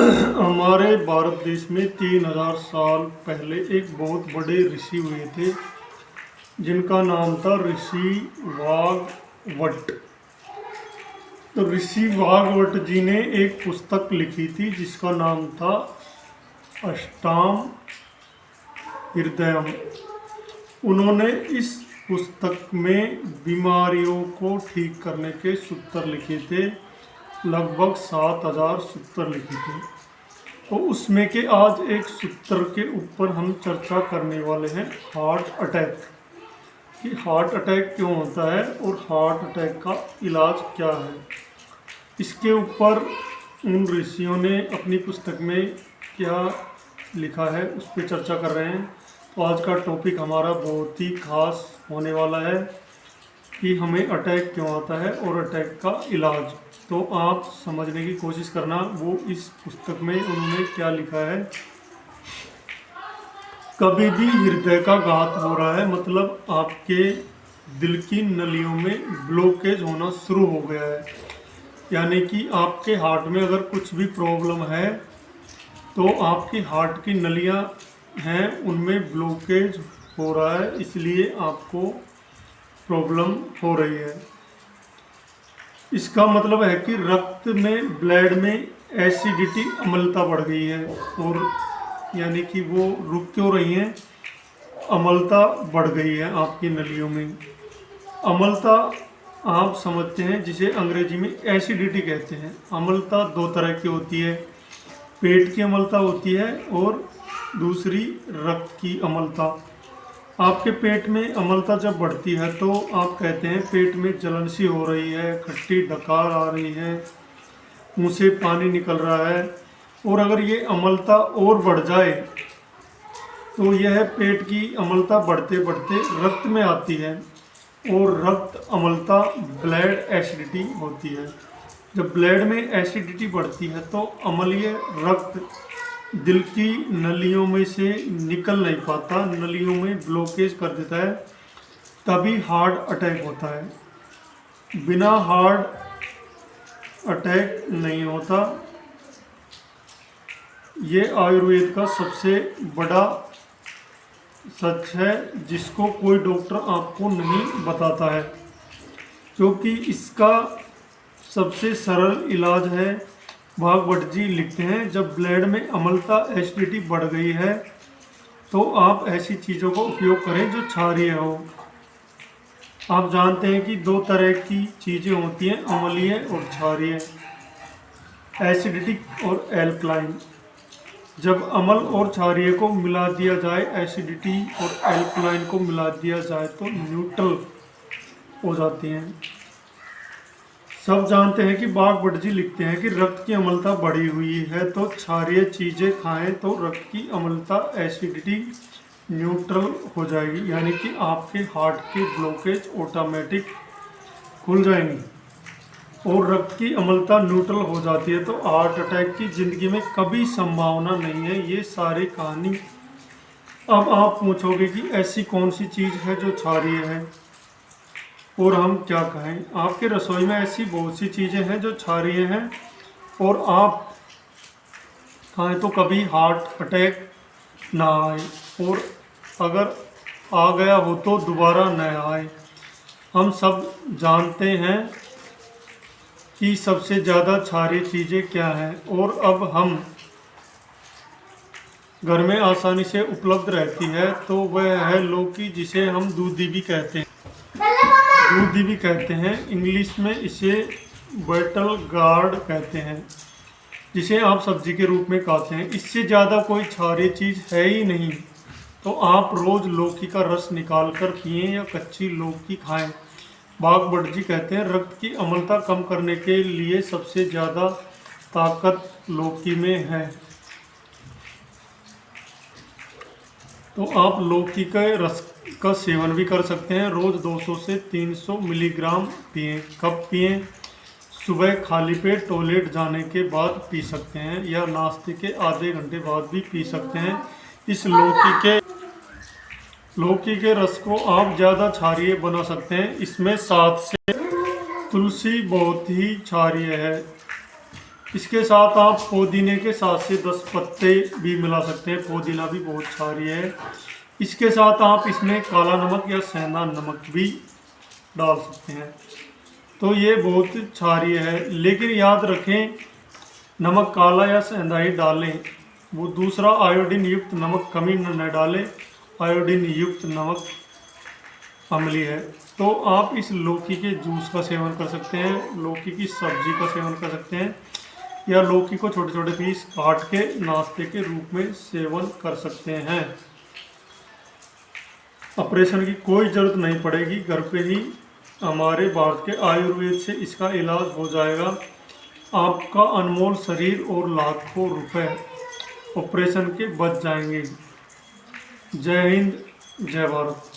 हमारे भारत देश में 3000 साल पहले एक बहुत बड़े ऋषि हुए थे जिनका नाम था ऋषि वाग्वट। तो ऋषि वाग्वट जी ने एक पुस्तक लिखी थी जिसका नाम था अष्टाम हृदयम। उन्होंने इस पुस्तक में बीमारियों को ठीक करने के सूत्र लिखे थे, लगभग 7000 सूत्र लिखे थे। तो उसमें के आज एक सूत्र के ऊपर हम चर्चा करने वाले हैं, हार्ट अटैक। कि हार्ट अटैक क्यों होता है और हार्ट अटैक का इलाज क्या है, इसके ऊपर उन ऋषियों ने अपनी पुस्तक में क्या लिखा है उस पर चर्चा कर रहे हैं। तो आज का टॉपिक हमारा बहुत ही खास होने वाला है कि हमें अटैक क्यों आता है और अटैक का इलाज। तो आप समझने की कोशिश करना वो इस पुस्तक में उन्होंने क्या लिखा है। कभी भी हृदय का घात हो रहा है, मतलब आपके दिल की नलियों में ब्लॉकेज होना शुरू हो गया है, यानी कि आपके हार्ट में अगर कुछ भी प्रॉब्लम है तो आपकी हार्ट की नलियां हैं उनमें ब्लॉकेज हो रहा है, इसलिए आपको प्रॉब्लम हो रही है। इसका मतलब है कि रक्त में, ब्लड में एसिडिटी, अम्लता बढ़ गई है, और यानी कि वो रुक क्यों रही है, अम्लता बढ़ गई है आपकी नलियों में। अम्लता आप समझते हैं जिसे अंग्रेजी में एसिडिटी कहते हैं। अम्लता दो तरह की होती है, पेट की अम्लता होती है और दूसरी रक्त की अम्लता। आपके पेट में अम्लता जब बढ़ती है तो आप कहते हैं पेट में जलन सी हो रही है, खट्टी डकार आ रही है, मुंह से पानी निकल रहा है। और अगर ये अम्लता और बढ़ जाए तो यह पेट की अम्लता बढ़ते बढ़ते रक्त में आती है, और रक्त अम्लता ब्लड एसिडिटी होती है। जब ब्लड में एसिडिटी बढ़ती है तो अम्लीय रक्त दिल की नलियों में से निकल नहीं पाता, नलियों में ब्लॉकेज कर देता है, तभी हार्ट अटैक होता है। बिना हार्ट अटैक नहीं होता। ये आयुर्वेद का सबसे बड़ा सच है जिसको कोई डॉक्टर आपको नहीं बताता है, क्योंकि इसका सबसे सरल इलाज है। भागवत जी लिखते हैं, जब ब्लड में अम्लता, एसिडिटी बढ़ गई है तो आप ऐसी चीज़ों का उपयोग करें जो क्षारीय हो। आप जानते हैं कि दो तरह की चीज़ें होती हैं, अम्लीय और क्षारीय, एसिडिटिक और एल्कलाइन। जब अम्ल और क्षारीय को मिला दिया जाए, एसिडिटी और एल्कलाइन को मिला दिया जाए तो न्यूट्रल हो जाती हैं। सब जानते हैं कि भागवत जी लिखते हैं कि रक्त की अम्लता बढ़ी हुई है तो क्षारीय चीज़ें खाएं तो रक्त की अम्लता, एसिडिटी न्यूट्रल हो जाएगी, यानी कि आपके हार्ट के ब्लॉकेज ऑटोमेटिक खुल जाएंगी और रक्त की अम्लता न्यूट्रल हो जाती है। तो हार्ट अटैक की ज़िंदगी में कभी संभावना नहीं है। ये सारी कहानी। अब आप पूछोगे कि ऐसी कौन सी चीज़ है जो क्षारीय है और हम क्या कहें। आपके रसोई में ऐसी बहुत सी चीज़ें हैं जो क्षारीय हैं और आप खाएं तो कभी हार्ट अटैक ना आए, और अगर आ गया हो तो दोबारा न आए। हम सब जानते हैं कि सबसे ज़्यादा क्षारीय चीज़ें क्या हैं, और अब हम घर में आसानी से उपलब्ध रहती है तो वह है लौकी, जिसे हम दूधी भी कहते हैं। दूधी भी कहते हैं, इंग्लिश में इसे बैटल गार्ड कहते हैं, जिसे आप सब्जी के रूप में खाते हैं। इससे ज़्यादा कोई क्षारीय चीज़ है ही नहीं। तो आप रोज़ लौकी का रस निकाल कर पिएँ या कच्ची लौकी खाएं। भागवत जी कहते हैं रक्त की अम्लता कम करने के लिए सबसे ज़्यादा ताकत लौकी में है। तो आप लौकी के रस का सेवन भी कर सकते हैं। रोज़ 200 से 300 मिलीग्राम पिएँ। कब पिएँ? सुबह खाली पेट टॉयलेट जाने के बाद पी सकते हैं, या नाश्ते के आधे घंटे बाद भी पी सकते हैं। इस लौकी के रस को आप ज़्यादा क्षारीय बना सकते हैं। इसमें 7 से तुलसी बहुत ही क्षारीय है। इसके साथ आप पुदीने के 7 से 10 पत्ते भी मिला सकते हैं, पुदीना भी बहुत क्षारीय है। इसके साथ आप इसमें काला नमक या सेंधा नमक भी डाल सकते हैं। तो ये बहुत क्षारीय है, लेकिन याद रखें नमक काला या सेंधा ही डालें, वो दूसरा आयोडीन युक्त नमक कमी न डालें। आयोडीन युक्त नमक अम्लीय है। तो आप इस लौकी के जूस का सेवन कर सकते हैं, लौकी की सब्जी का सेवन कर सकते हैं, या लौकी को छोटे छोटे पीस काट के नाश्ते के रूप में सेवन कर सकते हैं। ऑपरेशन की कोई ज़रूरत नहीं पड़ेगी, घर पे ही हमारे भारत के आयुर्वेद से इसका इलाज हो जाएगा। आपका अनमोल शरीर और लाखों रुपए ऑपरेशन के बच जाएंगे। जय हिंद, जय भारत।